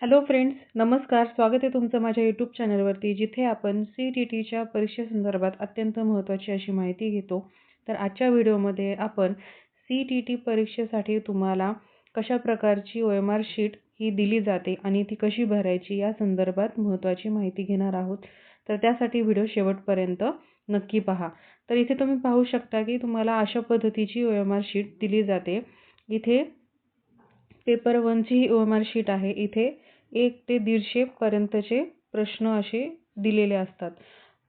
Hello friends, नमस्कार. स्वागत आहे तुमचं माझ्या यूट्यूब चॅनलवरती, जिथे आपण CTTच्या परीक्षेसंदर्भात अत्यंत महत्त्वाची अशी माहिती घेतो. तर आजच्या व्हिडिओमध्ये आपण CTT परीक्षेसाठी तुम्हाला कशा प्रकारची OMR शीट ही दिली जाते आणि ती कशी भरायची या संदर्भात महत्त्वाची माहिती घेणार आहोत. तर त्यासाठी व्हिडिओ शेवटपर्यंत नक्की पहा. तर इथे तुम्ही पाहू शकता की तुम्हाला अशा पद्धतीची OMR शीट दिली जाते. इथे पेपर 1ची ही OMR शीट आहे. इथे 1 ते 150 पर्यंतचे प्रश्न असे दिलेले असतात.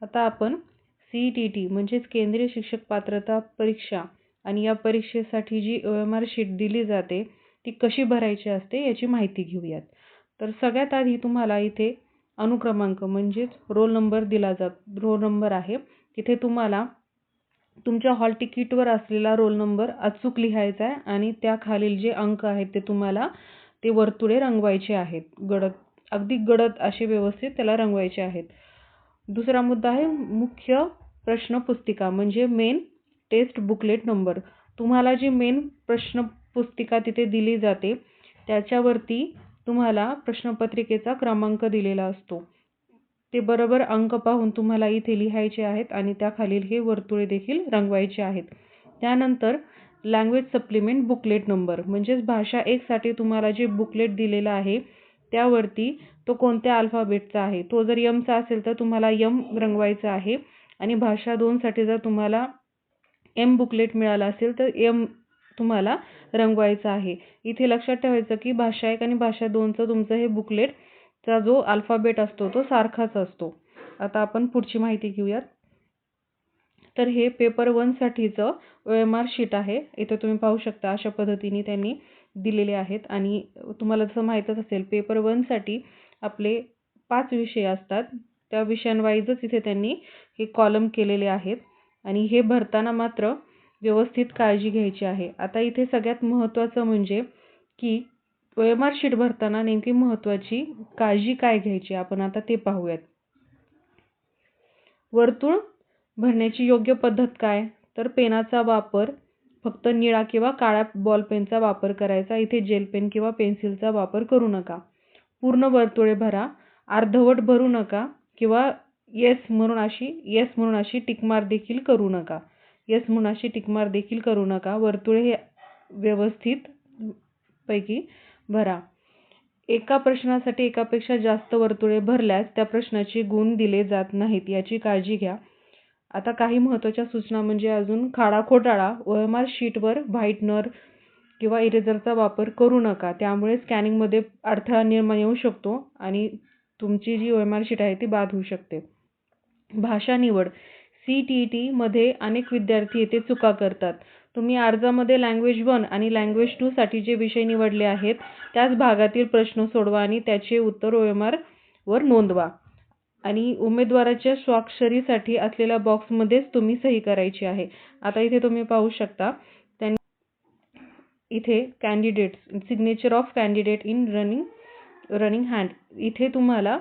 आता आपण CTT म्हणजेच केंद्रीय शिक्षक पात्रता परीक्षा आणि या परीक्षेसाठी जी OMR शीट दिली जाते ती कशी भरायची असते याची माहिती घेऊयात. तर सगळ्यात आधी तुम्हाला इथे अनुक्रमांक म्हणजेच रोल नंबर दिला रोल नंबर आहे. तिथे तुम्हाला तुमच्या हॉल तिकीटवर असलेला रोल नंबर अचूक लिहायचा आहे आणि त्याखालील जे अंक आहेत ते तुम्हाला ते वर्तुळे रंगवायचे आहेत. अगदी गडद असे व्यवस्थित त्याला रंगवायचे आहेत. दुसरा मुद्दा आहे मुख्य प्रश्न पुस्तिका म्हणजे मेन टेस्ट बुकलेट नंबर. तुम्हाला जी मेन प्रश्न पुस्तिका तिथे दिली जाते त्याच्यावरती तुम्हाला प्रश्नपत्रिकेचा क्रमांक दिलेला असतो. ते बरोबर अंक पाहून तुम्हाला इथे लिहायचे आहेत आणि त्याखालील हे वर्तुळे देखील रंगवायचे आहेत. त्यानंतर लँग्वेज सप्लिमेंट बुकलेट नंबर म्हणजेच भाषा 1 साठी तुम्हाला जे बुकलेट दिलेला आहे त्यावरती तो कोणत्या अल्फाबेटचा आहे. तो जर M चा असेल तर तुम्हाला M रंगवायचा आहे आणि भाषा 2 साठी जर तुम्हाला M बुकलेट मिळाला असेल तर M तुम्हाला रंगवायचा आहे. इथे लक्षात ठेवायचं की भाषा 1 आणि भाषा 2 चं तुमचं हे बुकलेट चा जो अल्फाबेट असतो तो सारखाच असतो. आता आपण पुढची माहिती घेऊयात. तर हे पेपर 1 साठीचं OMR शीट आहे. इथे तुम्ही पाहू शकता अशा पद्धतीने त्यांनी दिलेले आहेत आणि तुम्हाला जसं माहीतच असेल पेपर 1 साठी आपले 5 विषय असतात. त्या विषयांवाईजच इथे त्यांनी हे कॉलम केलेले आहेत आणि हे भरताना मात्र व्यवस्थित काळजी घ्यायची आहे. आता इथे सगळ्यात महत्त्वाचं म्हणजे की OMR शीट भरताना नेमकी महत्त्वाची काळजी काय घ्यायची आपण आता ते पाहूयात. वर्तुळ भरण्याची योग्य पद्धत काय? तर पेनाचा वापर फक्त निळा किंवा काळ्या बॉल पेनचा वापर करायचा. इथे जेल पेन किंवा पेन्सिलचा वापर करू नका. पूर्ण वर्तुळे भरा. अर्धवट भरू नका किंवा येस म्हणून अशी टिक मार्क देखील करू नका. येस म्हणून अशी टिक मार्क देखील करू नका. वर्तुळे हे व्यवस्थित पैकी भरा. एका प्रश्नासाठी एकापेक्षा जास्त वर्तुळे भरल्यास त्या प्रश्नाचे गुण दिले जात नाहीत याची काळजी घ्या. आता काही महत्त्वाच्या सूचना म्हणजे अजून खाडाखोटाळा OMR शीटवर व्हाईटनर किंवा इरेजरचा वापर करू नका. त्यामुळे स्कॅनिंगमध्ये अडथळा निर्माण येऊ शकतो आणि तुमची जी OMR शीट आहे ती बाद होऊ शकते. भाषा निवड. CTT मध्ये अनेक विद्यार्थी येथे चुका करतात. तुम्ही अर्जामध्ये लँग्वेज 1 आणि लँग्वेज 2 साठी जे विषय निवडले आहेत त्याच भागातील प्रश्न सोडवा आणि त्याचे उत्तर OMR वर नोंदवा आणि उमेदवाराच्या स्वाक्षरीसाठी असलेल्या बॉक्समध्येच तुम्ही सही करायची आहे. आता इथे तुम्ही पाहू शकता त्यांनी इथे candidates signature of candidate in running hand इथे तुम्हाला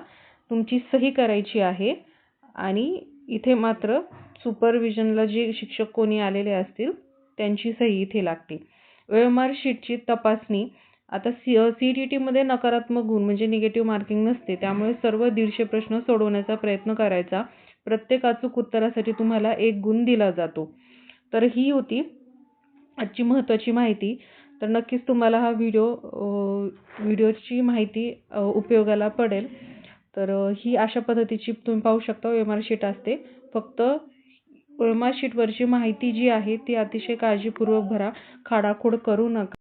तुमची सही करायची आहे आणि इथे मात्र सुपरविजनला जे शिक्षक कोणी आलेले असतील त्यांची सही इथे लागते. OMR शीटची तपासणी. आता CTT मध्ये नकारात्मक गुण म्हणजे निगेटिव्ह मार्किंग नसते. त्यामुळे सर्व 150 प्रश्न सोडवण्याचा प्रयत्न करायचा. प्रत्येक अचूक उत्तरासाठी तुम्हाला 1 गुण दिला जातो. तर ही होती आजची महत्त्वाची माहिती. तर नक्कीच तुम्हाला हा व्हिडिओची माहिती उपयोगाला पडेल. तर ही अशा पद्धतीची तुम्ही पाहू शकता OMR शीट असते. फक्त OMR शीटवरची माहिती जी आहे ती अतिशय काळजीपूर्वक भरा. खाडाखोड करू नका.